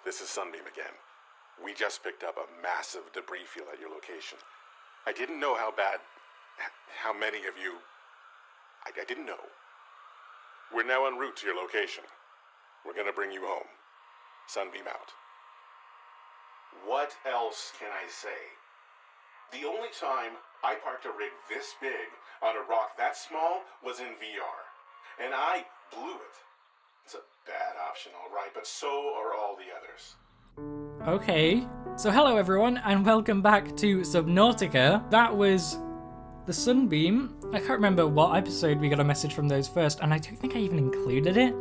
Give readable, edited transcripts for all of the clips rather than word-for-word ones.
this is Sunbeam again. We just picked up a massive debris field at your location. I didn't know how many of you... I didn't know. We're now en route to your location. We're gonna bring you home. Sunbeam out. What else can I say? The only time I parked a rig this big on a rock that small was in VR. And I blew it. It's a bad option, alright, but so are all the others. Okay, so hello everyone, and welcome back to Subnautica. That was the Sunbeam. I can't remember what episode we got a message from those first, and I don't think I even included it.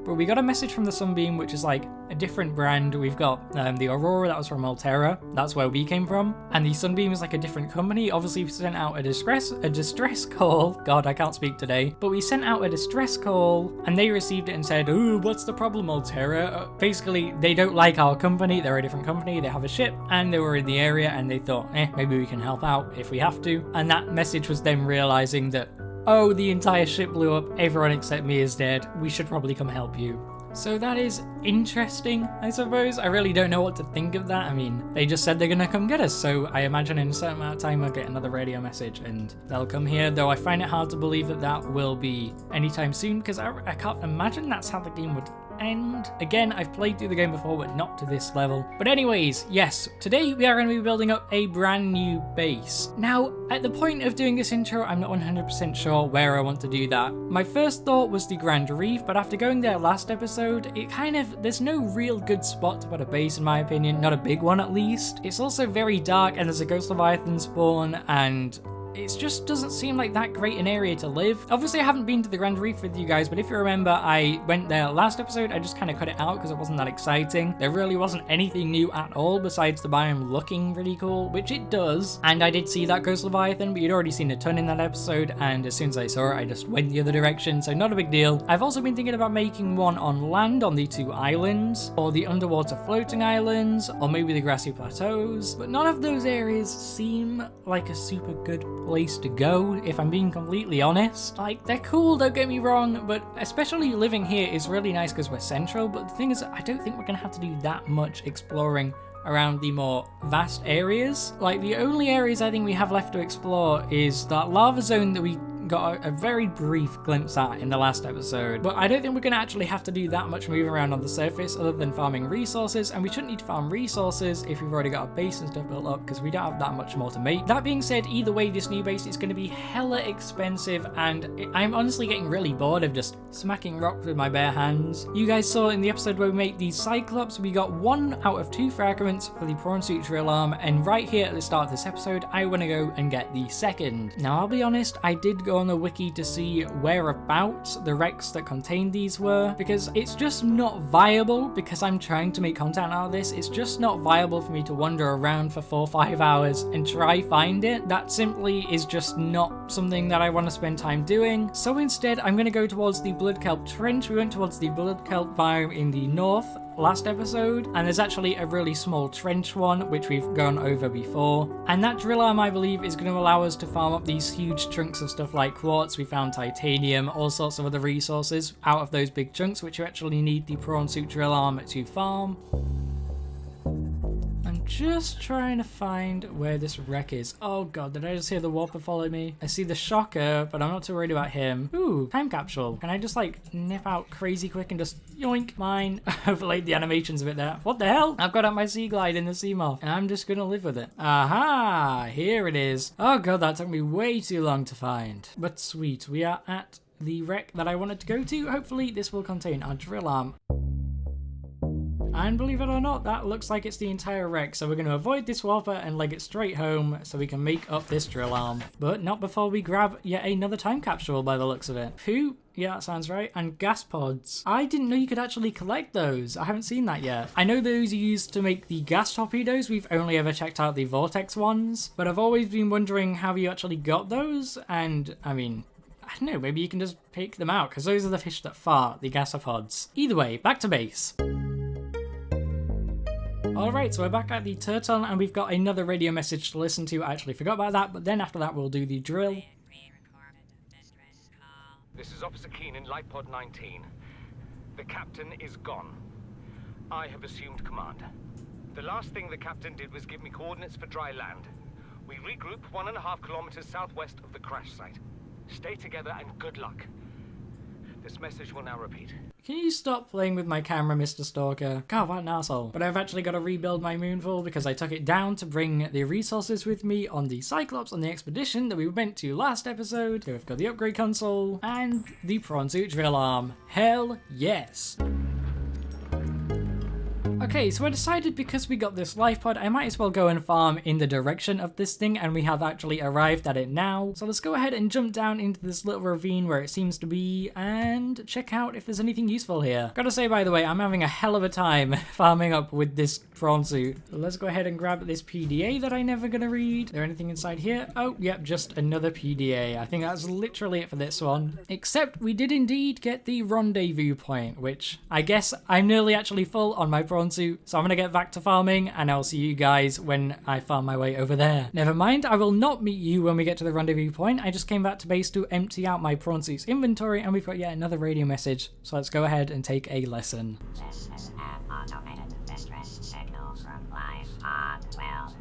But we got a message from the Sunbeam, which is like a different brand. We've got the Aurora, that was from Alterra. That's where we came from. And the Sunbeam is like a different company. Obviously, we sent out a distress call. God, I can't speak today. But we sent out a distress call, and they received it and said, "Ooh, what's the problem, Alterra?" Basically, they don't like our company. They're a different company. They have a ship, and they were in the area, and they thought, maybe we can help out if we have to. And that message was them realizing that, oh, the entire ship blew up, everyone except me is dead, we should probably come help you. So that is interesting, I suppose. I really don't know what to think of that. I mean, they just said they're gonna come get us, so I imagine in a certain amount of time I'll get another radio message and they'll come here, though I find it hard to believe that that will be anytime soon, because I can't imagine that's how the game would end. Again, I've played through the game before, but not to this level. But anyways, yes, today we are going to be building up a brand new base. Now, at the point of doing this intro, I'm not 100% sure where I want to do that. My first thought was the Grand Reef, but after going there last episode, there's no real good spot to put a base in my opinion, not a big one at least. It's also very dark and there's a Ghost Leviathan spawn, and it just doesn't seem like that great an area to live. Obviously, I haven't been to the Grand Reef with you guys, but if you remember, I went there last episode. I just kind of cut it out because it wasn't that exciting. There really wasn't anything new at all besides the biome looking really cool, which it does. And I did see that Ghost Leviathan, but you'd already seen a ton in that episode, and as soon as I saw it, I just went the other direction, so not a big deal. I've also been thinking about making one on land on the 2 islands, or the underwater floating islands, or maybe the grassy plateaus, but none of those areas seem like a super good place to go, if I'm being completely honest. Like, they're cool, don't get me wrong, but especially living here is really nice because we're central, but the thing is, I don't think we're gonna have to do that much exploring around the more vast areas. Like, the only areas I think we have left to explore is that lava zone that we got a very brief glimpse at in the last episode, but I don't think we're going to actually have to do that much moving around on the surface other than farming resources, and we shouldn't need to farm resources if we've already got a base and stuff built up because we don't have that much more to make. That being said, either way, this new base is going to be hella expensive, and I'm honestly getting really bored of just smacking rocks with my bare hands. You guys saw in the episode where we made these Cyclops, we got 1 out of 2 fragments for the prawn suit drill arm, and right here at the start of this episode, I want to go and get the second. Now, I'll be honest, I did go on the wiki to see whereabouts the wrecks that contained these were, because it's just not viable, because I'm trying to make content out of this. It's just not viable for me to wander around for 4 or 5 hours and try find it. That simply is just not something that I want to spend time doing. So instead, I'm going to go towards the Blood Kelp Trench. We went towards the Blood Kelp biome in the north last episode, and there's actually a really small trench one which we've gone over before, and that drill arm I believe is going to allow us to farm up these huge chunks of stuff like quartz. We found titanium, all sorts of other resources out of those big chunks, which you actually need the prawn suit drill arm to farm. Just trying to find where this wreck is. Oh god, did I just hear the Whopper follow me? I see the Shocker, but I'm not too worried about him. Ooh, time capsule. Can I just like nip out crazy quick and just yoink mine? Overlaid the animations a bit there. What the hell? I've got out my sea glide in the sea moth, and I'm just gonna live with it. Aha, here it is. Oh god, that took me way too long to find. But sweet, we are at the wreck that I wanted to go to. Hopefully this will contain our drill arm. And believe it or not, that looks like it's the entire wreck, so we're going to avoid this Whopper and leg it straight home so we can make up this drill arm. But not before we grab yet another time capsule by the looks of it. Who? Yeah, that sounds right. And gas pods. I didn't know you could actually collect those. I haven't seen that yet. I know those are used to make the gas torpedoes. We've only ever checked out the vortex ones, but I've always been wondering how you actually got those, and I mean, I don't know, maybe you can just pick them out, because those are the fish that fart, the gasopods. Either way, back to base. Alright, so we're back at the Turtle, and we've got another radio message to listen to. I actually forgot about that, but then after that we'll do the drill. This is Officer Keen in Light Pod 19. The captain is gone. I have assumed command. The last thing the captain did was give me coordinates for dry land. We regroup 1.5 kilometers southwest of the crash site. Stay together and good luck. This message will now repeat. Can you stop playing with my camera, Mr. Stalker? God, what an asshole. But I've actually got to rebuild my moonfall because I took it down to bring the resources with me on the Cyclops on the expedition that we went to last episode. So we've got the upgrade console and the prawn suit drill arm. Hell yes. Okay, so I decided because we got this life pod, I might as well go and farm in the direction of this thing, and we have actually arrived at it now. So let's go ahead and jump down into this little ravine where it seems to be and check out if there's anything useful here. Gotta say, by the way, I'm having a hell of a time farming up with this prawn suit. So let's go ahead and grab this PDA that I'm never gonna read. Is there anything inside here? Oh, yep, just another PDA. I think that's literally it for this one. Except we did indeed get the rendezvous point, which I guess I'm nearly actually full on my prawn suit, so I'm gonna get back to farming and I'll see you guys when I farm my way over there. Never mind, I will not meet you when we get to the rendezvous point. I just came back to base to empty out my prawn suit's inventory, and we've got yet another radio message, so let's go ahead and take a lesson. This is an automated distress signal from life pod 12.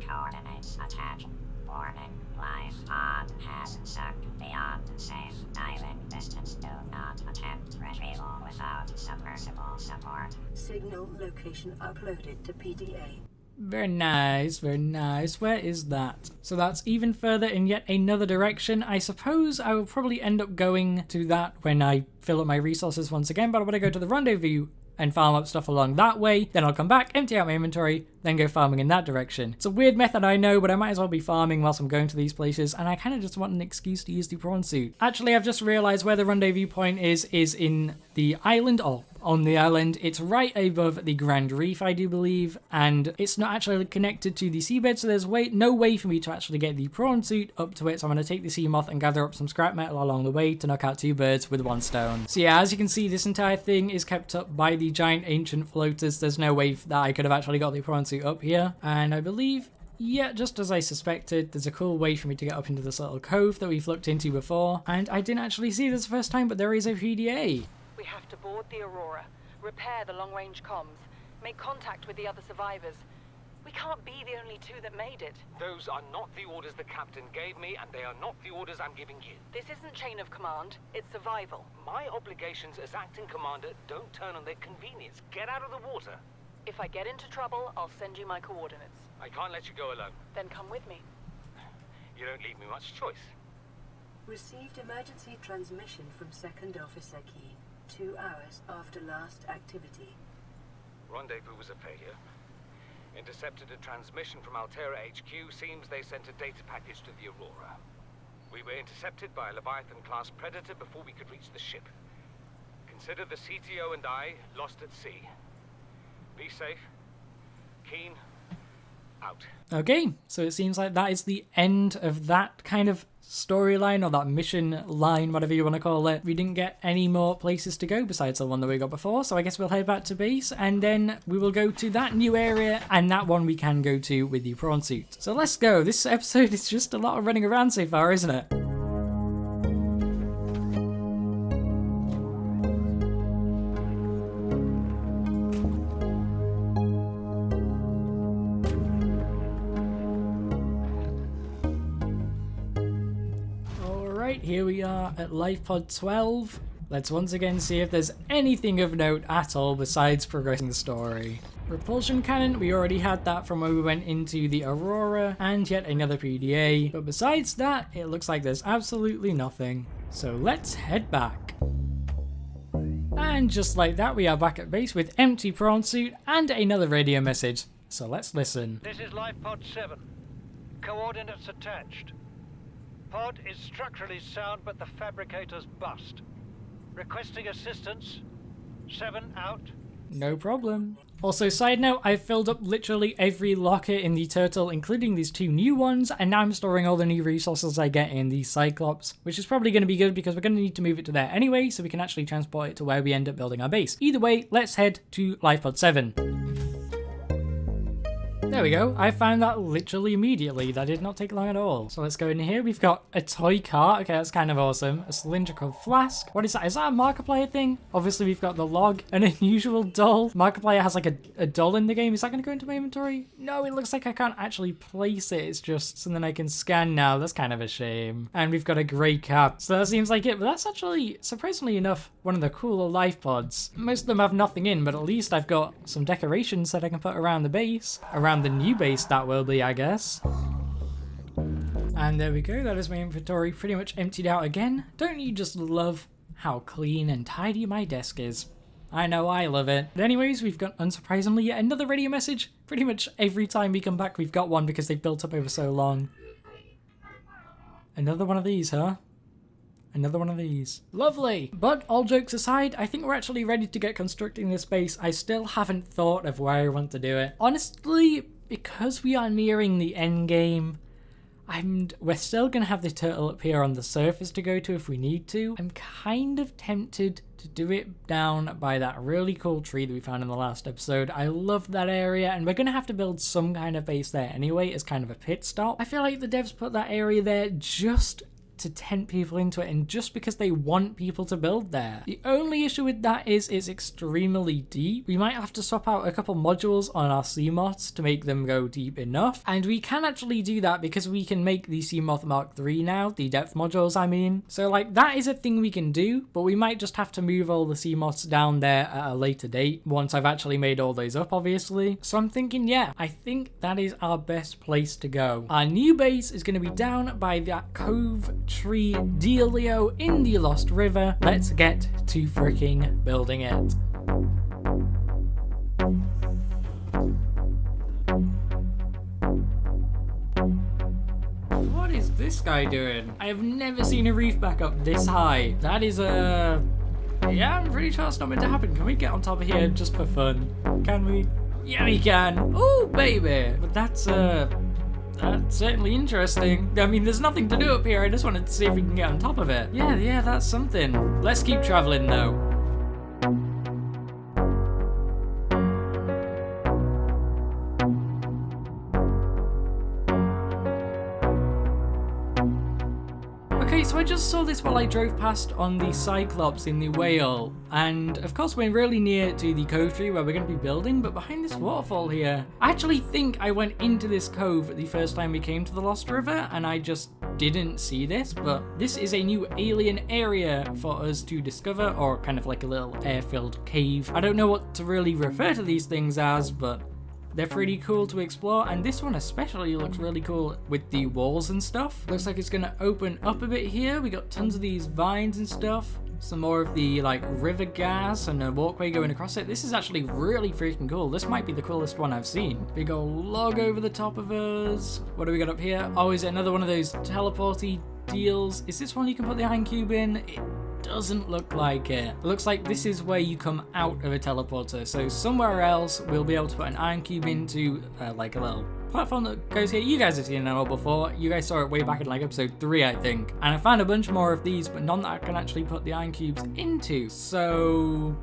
Coordinates attached. Warning, life pod has sunk beyond safe diving distance. Do not attempt retrieval without submersible support. Signal location uploaded to PDA. Very nice, very nice. Where is that? So that's even further in yet another direction. I suppose I will probably end up going to that when I fill up my resources once again, but I want to go to the rendezvous and farm up stuff along that way. Then I'll come back, empty out my inventory, then go farming in that direction. It's a weird method, I know, but I might as well be farming whilst I'm going to these places, and I kind of just want an excuse to use the prawn suit. Actually, I've just realised where the rendezvous point is in the island, or on the island. It's right above the Grand Reef, I do believe, and it's not actually connected to the seabed, so there's no way for me to actually get the prawn suit up to it, so I'm going to take the sea moth and gather up some scrap metal along the way to knock out 2 birds with 1 stone. So yeah, as you can see, this entire thing is kept up by the giant ancient floaters. There's no way that I could have actually got the prawn suit up here, and I believe, yeah, just as I suspected, there's a cool way for me to get up into this little cove that we've looked into before, and I didn't actually see this the first time, but there is a PDA. We have to board the Aurora, repair the long-range comms, make contact with the other survivors. We can't be the only 2 that made it. Those are not the orders the captain gave me, and they are not the orders I'm giving you. This isn't chain of command, it's survival. My obligations as acting commander don't turn on their convenience. Get out of the water. If I get into trouble, I'll send you my coordinates. I can't let you go alone. Then come with me. You don't leave me much choice. Received emergency transmission from Second Officer Keen 2 hours after last activity. Rendezvous was a failure. Intercepted a transmission from Altera HQ. Seems they sent a data package to the Aurora. We were intercepted by a Leviathan-class predator before we could reach the ship. Consider the CTO and I lost at sea. Be safe. Keen. Out. Okay, so it seems like that is the end of that kind of storyline, or that mission line, whatever you want to call it. We didn't get any more places to go besides the one that we got before, so I guess we'll head back to base, and then we will go to that new area, and that one we can go to with the prawn suit. So let's go. This episode is just a lot of running around so far, isn't it? Here we are at Life Pod 12. Let's once again see if there's anything of note at all besides progressing the story. Repulsion cannon, we already had that from when we went into the Aurora, and yet another PDA. But besides that, it looks like there's absolutely nothing. So let's head back. And just like that, we are back at base with empty prawn suit and another radio message. So let's listen. This is Life Pod 7. Coordinates attached. Pod is structurally sound, but the fabricator's bust. Requesting assistance. 7 out. No problem. Also, side note, I've filled up literally every locker in the Turtle, including these 2 new ones, and now I'm storing all the new resources I get in the Cyclops, which is probably going to be good because we're going to need to move it to there anyway, so we can actually transport it to where we end up building our base. Either way, let's head to Life Pod 7. There we go. I found that literally immediately. That did not take long at all. So let's go in here. We've got a toy car. Okay, that's kind of awesome. A cylindrical flask. What is that? Is that a Markiplier thing? Obviously, we've got the log. An unusual doll. Markiplier has like a doll in the game. Is that going to go into my inventory? No, it looks like I can't actually place it. It's just something I can scan now. That's kind of a shame. And we've got a grey cap. So that seems like it. But that's actually, surprisingly enough, one of the cooler life pods. Most of them have nothing in, but at least I've got some decorations that I can put around the base. Around the new base, that will be, I guess. And there we go. That is my inventory pretty much emptied out again. Don't you just love how clean and tidy my desk is? I know, I love it. But anyways, we've got, unsurprisingly, yet another radio message. Pretty much every time we come back, we've got one because they've built up over so long. Another one of these, huh? Another one of these. Lovely! But all jokes aside, I think we're actually ready to get constructing this base. I still haven't thought of where I want to do it. Honestly, because we are nearing the end game, we're still going to have the turtle up here on the surface to go to if we need to. I'm kind of tempted to do it down by that really cool tree that we found in the last episode. I love that area, and we're going to have to build some kind of base there anyway as kind of a pit stop. I feel like the devs put that area there just to tempt people into it and just because they want people to build there. The only issue with that is it's extremely deep. We might have to swap out a couple modules on our Seamoths to make them go deep enough, and we can actually do that because we can make the Seamoth Mark III now, the depth modules I mean. So like that is a thing we can do, but we might just have to move all the Seamoths down there at a later date once I've actually made all those up, obviously. So I'm thinking, yeah, I think that is our best place to go. Our new base is going to be down by that cove tree dealio in the Lost River. Let's get to freaking building it. What is this guy doing? I have never seen a reef back up this high. That is a... yeah, I'm pretty sure it's not meant to happen. Can we get on top of here just for fun? Can we? Yeah, we can. Oh, baby. But that's certainly interesting. I mean, there's nothing to do up here. I just wanted to see if we can get on top of it. Yeah, that's something. Let's keep traveling, though. Okay, so I just saw this while I drove past on the Cyclops in the Whale, and of course we're really near to the cove tree where we're going to be building, but behind this waterfall here, I actually think I went into this cove the first time we came to the Lost River, and I just didn't see this, but this is a new alien area for us to discover, or kind of like a little air-filled cave. I don't know what to really refer to these things as, but they're pretty cool to explore, and this one especially looks really cool with the walls and stuff. Looks like it's gonna open up a bit here. We got tons of these vines and stuff. Some more of the like river gas and a walkway going across it. This is actually really freaking cool. This might be the coolest one I've seen. Big old log over the top of us. What do we got up here? Oh, is it another one of those teleporty deals? Is this one you can put the iron cube in? It doesn't look like it. It looks like this is where you come out of a teleporter. So somewhere else we'll be able to put an iron cube into like a little platform that goes here. You guys have seen it all before. You guys saw it way back in like episode 3, I think. And I found a bunch more of these, but none that I can actually put the iron cubes into. So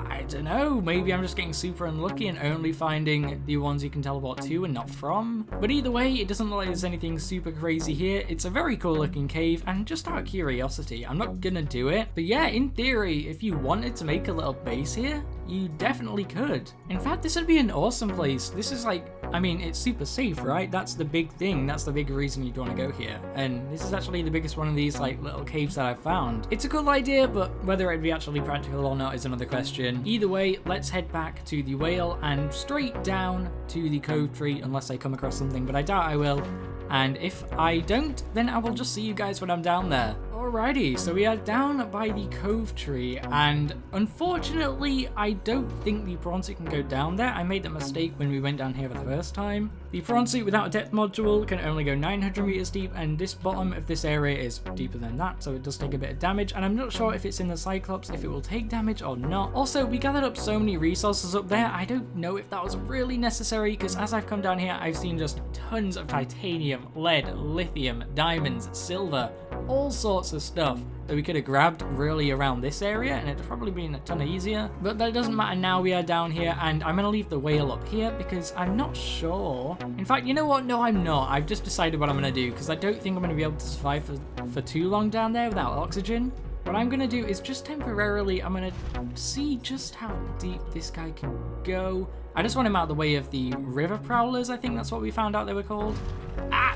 I don't know, maybe I'm just getting super unlucky and only finding the ones you can teleport to and not from. But either way, it doesn't look like there's anything super crazy here. It's a very cool looking cave, and just out of curiosity, I'm not gonna do it. But yeah, in theory, if you wanted to make a little base here, you definitely could. In fact, this would be an awesome place. This is like, I mean, it's super safe, right? That's the big thing. That's the big reason you'd want to go here. And this is actually the biggest one of these like little caves that I've found. It's a cool idea, but whether it'd be actually practical or not is another question. Either way, let's head back to the Whale and straight down to the cove tree, unless I come across something, but I doubt I will. And if I don't, then I will just see you guys when I'm down there. Alrighty, so we are down by the cove tree, and unfortunately, I don't think the prawn suit can go down there. I made that mistake when we went down here for the first time. The prawn suit without a depth module can only go 900 meters deep, and this bottom of this area is deeper than that, so it does take a bit of damage, and I'm not sure if it's in the Cyclops, if it will take damage or not. Also, we gathered up so many resources up there, I don't know if that was really necessary, because as I've come down here, I've seen just tons of titanium, lead, lithium, diamonds, silver, all sorts of stuff. that we could have grabbed really around this area, and it'd probably been a ton easier. But that doesn't matter now, we are down here, and I'm gonna leave the whale up here because I'm not sure. In fact, you know what? No, I'm not. I've just decided what I'm gonna do because I don't think I'm gonna be able to survive for too long down there without oxygen. What I'm gonna do is just temporarily, I'm gonna see just how deep this guy can go. I just want him out of the way of the river prowlers, I think that's what we found out they were called. Ah!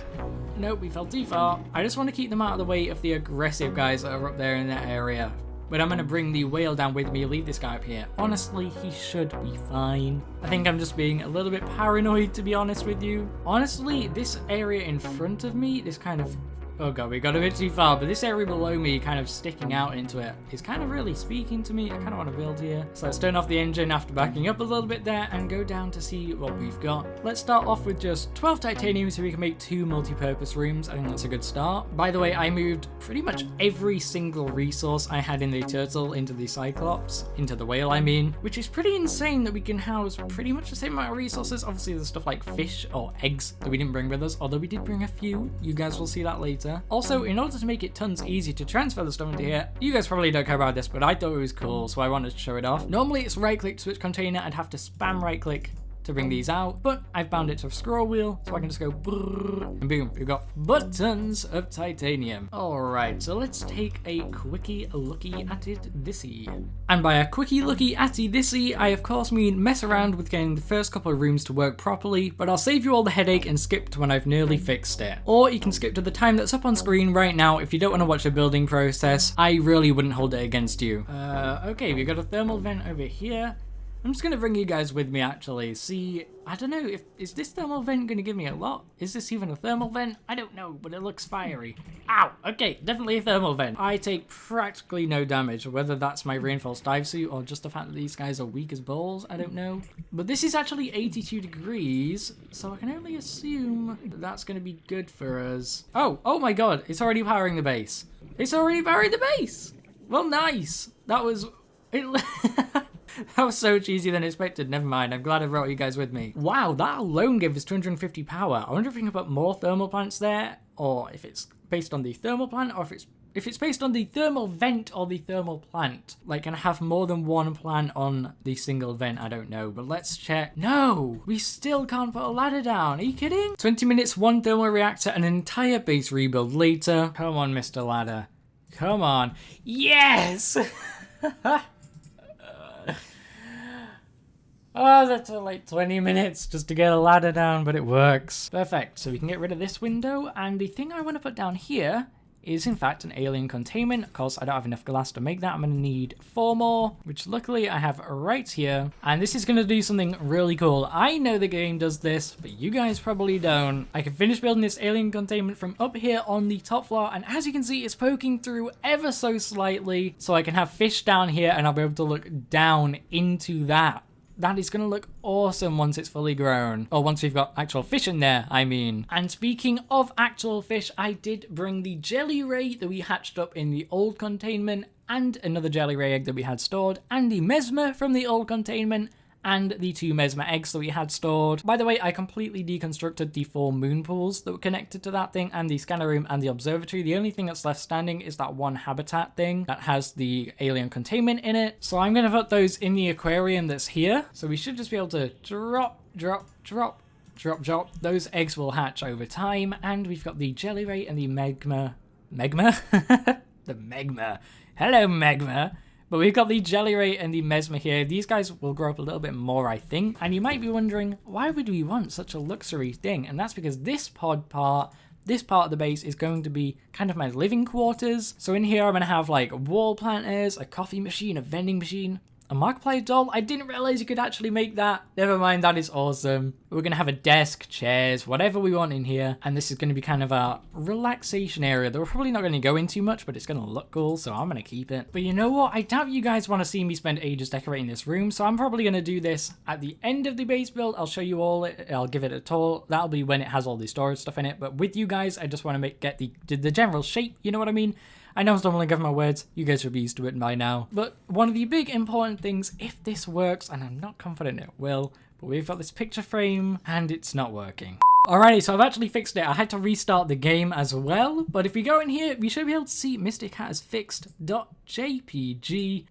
Nope, we fell too far. I just want to keep them out of the way of the aggressive guys that are up there in that area. But I'm going to bring the whale down with me, leave this guy up here. Honestly, he should be fine. I think I'm just being a little bit paranoid, to be honest with you. Honestly, this area in front of me, this kind of... Oh god, we got a bit too far, but this area below me kind of sticking out into it is kind of really speaking to me. I kind of want to build here. So let's turn off the engine after backing up a little bit there and go down to see what we've got. Let's start off with just 12 titanium so we can make 2 multi-purpose rooms. I think that's a good start. By the way, I moved pretty much every single resource I had in the turtle into the cyclops, into the whale I mean, which is pretty insane that we can house pretty much the same amount of resources. Obviously there's stuff like fish or eggs that we didn't bring with us, although we did bring a few. You guys will see that later. Also, in order to make it tons easier to transfer the stuff into here, you guys probably don't care about this, but I thought it was cool, so I wanted to show it off. Normally it's right click to switch container, I'd have to spam right click to bring these out, but I've bound it to a scroll wheel, so I can just go brrrr, and boom, we've got buttons of titanium. Alright, so let's take a quickie looky at it thisy. And by a quickie looky at it thisy, I of course mean mess around with getting the first couple of rooms to work properly, but I'll save you all the headache and skip to when I've nearly fixed it. Or you can skip to the time that's up on screen right now if you don't want to watch the building process. I really wouldn't hold it against you. Okay, we've got a thermal vent over here. I'm just going to bring you guys with me actually. See, I don't know, is this thermal vent going to give me a lot? Is this even a thermal vent? I don't know, but it looks fiery. Ow! Okay, definitely a thermal vent. I take practically no damage, whether that's my reinforced dive suit or just the fact that these guys are weak as balls, I don't know. But this is actually 82 degrees, so I can only assume that that's going to be good for us. Oh my god, it's already powering the base. It's already powering the base! Well, nice! That was... That was so much easier than expected. Never mind, I'm glad I brought you guys with me. Wow, that alone gave us 250 power. I wonder if we can put more thermal plants there, or if it's based on the thermal plant, or if it's based on the thermal vent or the thermal plant. Like, can I have more than one plant on the single vent? I don't know, but let's check. No, we still can't put a ladder down. Are you kidding? 20 minutes, 1 thermal reactor, and an entire base rebuild later. Come on, Mr. Ladder. Come on. Yes! Oh, that took like 20 minutes just to get a ladder down, but it works. Perfect, so we can get rid of this window, and the thing I want to put down here is in fact an alien containment. Of course, I don't have enough glass to make that. I'm going to need 4 more, which luckily I have right here. And this is going to do something really cool. I know the game does this, but you guys probably don't. I can finish building this alien containment from up here on the top floor, and as you can see, it's poking through ever so slightly, so I can have fish down here, and I'll be able to look down into that. That is going to look awesome once it's fully grown. Or once we've got actual fish in there, I mean. And speaking of actual fish, I did bring the jelly ray that we hatched up in the old containment, and another jelly ray egg that we had stored, and the mesmer from the old containment, and the 2 mesmer eggs that we had stored. By the way, I completely deconstructed the 4 moon pools that were connected to that thing, and the scanner room and the observatory. The only thing that's left standing is that one habitat thing that has the alien containment in it. So I'm going to put those in the aquarium that's here. So we should just be able to drop. Those eggs will hatch over time, and we've got the jelly ray and the megma. The megma. Hello, megma. But we've got the jelly ray and the mesmer here. These guys will grow up a little bit more, I think. And you might be wondering, why would we want such a luxury thing? And that's because this part of the base is going to be kind of my living quarters. So in here, I'm going to have like wall planters, a coffee machine, a vending machine, a Markiplier doll. I didn't realize you could actually make that. Never mind, that is awesome. We're going to have a desk, chairs, whatever we want in here. And this is going to be kind of a relaxation area that we're probably not going to go into much, but it's going to look cool, so I'm going to keep it. But you know what? I doubt you guys want to see me spend ages decorating this room, so I'm probably going to do this at the end of the base build. I'll show you all it. I'll give it a tour. That'll be when it has all the storage stuff in it. But with you guys, I just want to get the general shape, you know what I mean? I know I'm stumbling over my words, you guys should be used to it by now. But one of the big important things, if this works, and I'm not confident it will, but we've got this picture frame, and it's not working. Alrighty, so I've actually fixed it. I had to restart the game as well, but if we go in here, we should be able to see Mystic Hatters fixed.jpg,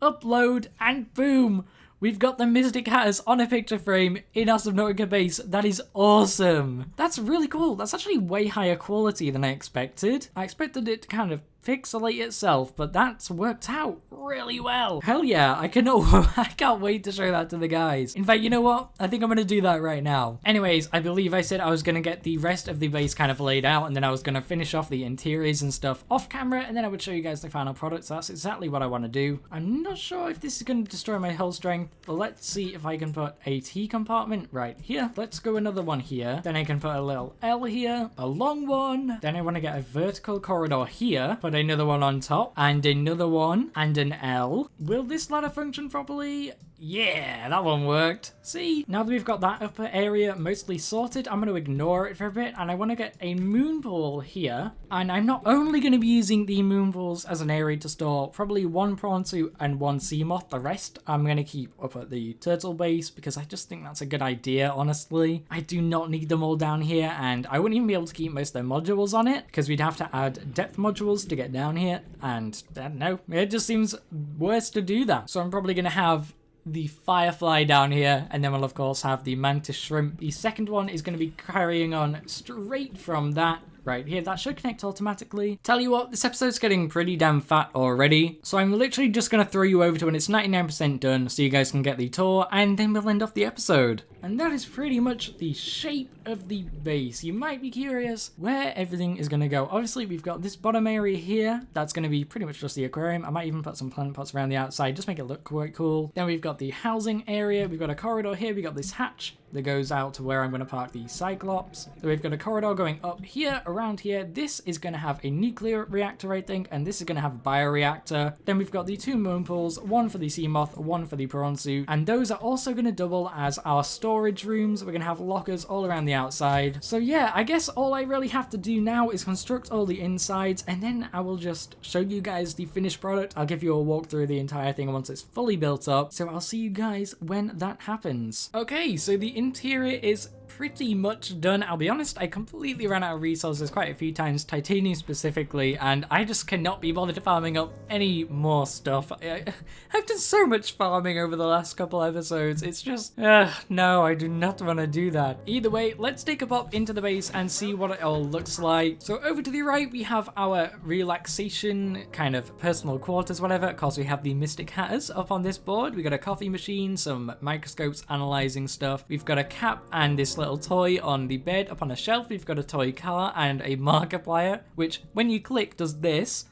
upload, and boom! We've got the Mystic Hatters on a picture frame in our Subnautica base. That is awesome. That's really cool. That's actually way higher quality than I expected. I expected it to kind of pixelate itself, but that's worked out really well. Hell yeah, I can't wait to show that to the guys. In fact, you know what? I think I'm gonna do that right now. Anyways, I believe I said I was gonna get the rest of the base kind of laid out, and then I was gonna finish off the interiors and stuff off camera, and then I would show you guys the final product. So that's exactly what I want to do. I'm not sure if this is gonna destroy my hull strength, but let's see if I can put a T compartment right here. Let's go another one here. Then I can put a little L here, a long one. Then I want to get a vertical corridor here, put another one on top, and another one, and an L. Will this ladder function properly? Yeah, that one worked. See, now that we've got that upper area mostly sorted, I'm going to ignore it for a bit, and I want to get a moon pool here. And I'm not only going to be using the moon pools as an area to store probably one prawn suit and one sea moth. The rest I'm going to keep up at the turtle base because I just think that's a good idea, honestly. I do not need them all down here, and I wouldn't even be able to keep most of their modules on it because we'd have to add depth modules to get down here, and I don't know, it just seems worse to do that. So I'm probably going to have the firefly down here, and then we'll of course have the mantis shrimp. The second one is going to be carrying on straight from that right here. That should connect automatically. Tell you what, this episode's getting pretty damn fat already, so I'm literally just going to throw you over to when it's 99% done so you guys can get the tour, and then we'll end off the episode. And that is pretty much the shape of the base. You might be curious where everything is going to go. Obviously, we've got this bottom area here. That's going to be pretty much just the aquarium. I might even put some plant pots around the outside, just make it look quite cool. Then we've got the housing area. We've got a corridor here. We've got this hatch that goes out to where I'm going to park the Cyclops. So we've got a corridor going up here, around here. This is going to have a nuclear reactor, I think, and this is going to have a bioreactor. Then we've got the two moon pools, one for the sea moth, one for the prawn suit, and those are also going to double as our storage rooms. We're going to have lockers all around the outside. So yeah, I guess all I really have to do now is construct all the insides, and then I will just show you guys the finished product. I'll give you a walk through the entire thing once it's fully built up. So I'll see you guys when that happens. Okay, so the interior is pretty much done. I'll be honest, I completely ran out of resources quite a few times, titanium specifically, and I just cannot be bothered farming up any more stuff. I've done so much farming over the last couple episodes. It's just, no, I do not want to do that. Either way, let's take a pop into the base and see what it all looks like. So over to the right, we have our relaxation kind of personal quarters, whatever. Of course, we have the Mystic Hatters up on this board. We got a coffee machine, some microscopes analyzing stuff. We've got a cap and this little toy on the bed. Up on a shelf, we've got a toy car and a Markiplier, which when you click does this.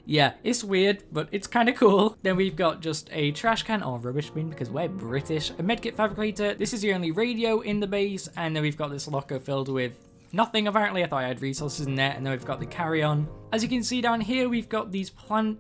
Yeah, it's weird, but it's kind of cool. Then we've got just a trash can or rubbish bin because we're British. A medkit fabricator. This is the only radio in the base. And then we've got this locker filled with nothing, apparently. I thought I had resources in there. And then we've got the carry-on. As you can see down here, we've got these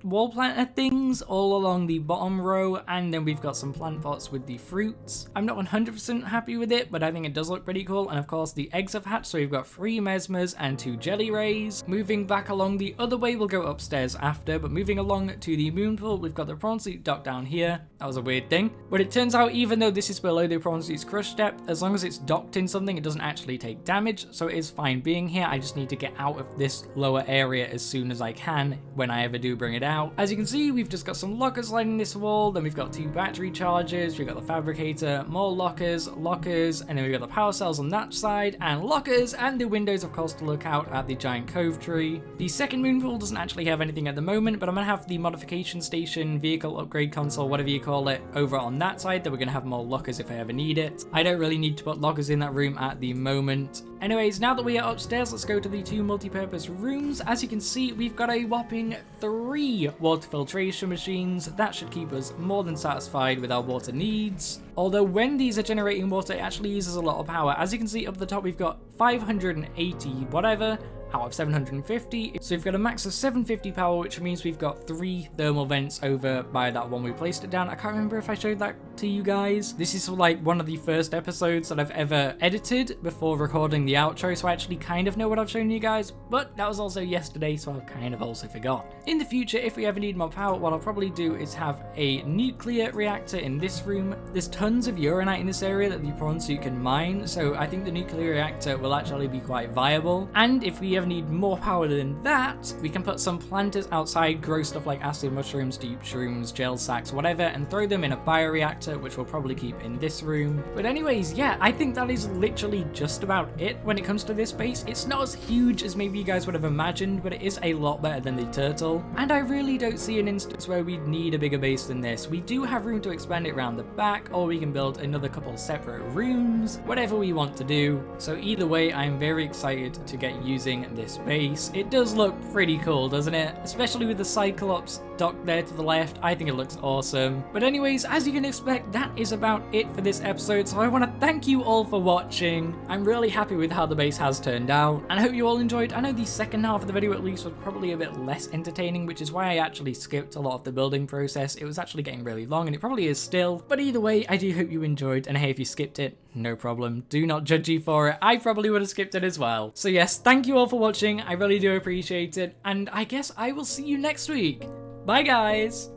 wall planter things all along the bottom row, and then we've got some plant pots with the fruits. I'm not 100% happy with it, but I think it does look pretty cool. And of course, the eggs have hatched, so we've got 3 mesmers and 2 jelly rays. Moving back along the other way, we'll go upstairs after, but moving along to the moon pool, we've got the prawn suit docked down here. That was a weird thing, but it turns out even though this is below the prawn suit's crush depth, as long as it's docked in something, it doesn't actually take damage, so it is fine being here. I just need to get out of this lower area as soon as I can when I ever do bring it out. As you can see, we've just got some lockers lining this wall, then we've got 2 battery chargers, we've got the fabricator, more lockers, and then we've got the power cells on that side, and lockers, and the windows of course to look out at the giant cove tree. The second moon pool doesn't actually have anything at the moment, but I'm gonna have the modification station, vehicle upgrade console, whatever you call it, over on that side. Then we're gonna have more lockers if I ever need it. I don't really need to put lockers in that room at the moment. Anyways, now that we are upstairs, let's go to the 2 multi-purpose rooms. As you can see, we've got a whopping 3 water filtration machines. That should keep us more than satisfied with our water needs. Although when these are generating water, it actually uses a lot of power. As you can see up the top, we've got 580 whatever, out of 750. So we've got a max of 750 power, which means we've got 3 thermal vents over by that one we placed it down. I can't remember if I showed that to you guys. This is like one of the first episodes that I've ever edited before recording the outro, so I actually kind of know what I've shown you guys, but that was also yesterday, so I've kind of also forgot. In the future, if we ever need more power, what I'll probably do is have a nuclear reactor in this room. There's tons of uranite in this area that the prawn suit can mine, so I think the nuclear reactor will actually be quite viable. And if we ever need more power than that, we can put some planters outside, grow stuff like acid mushrooms, deep shrooms, gel sacks, whatever, and throw them in a bioreactor, which we'll probably keep in this room. But anyways, yeah, I think that is literally just about it when it comes to this base. It's not as huge as maybe you guys would have imagined, but it is a lot better than the turtle. And I really don't see an instance where we'd need a bigger base than this. We do have room to expand it around the back, or we can build another couple separate rooms, whatever we want to do. So either way, I'm very excited to get using this base. It does look pretty cool, doesn't it? Especially with the Cyclops dock there to the left. I think it looks awesome. But anyways, as you can expect, that is about it for this episode. So I want to thank you all for watching. I'm really happy with how the base has turned out, and I hope you all enjoyed. I know the second half of the video at least was probably a bit less entertaining, which is why I actually skipped a lot of the building process. It was actually getting really long, and it probably is still. But either way, I do hope you enjoyed, and hey, if you skipped it, no problem. Do not judge you for it. I probably would have skipped it as well. So yes, thank you all for watching. I really do appreciate it, and I guess I will see you next week. Bye guys!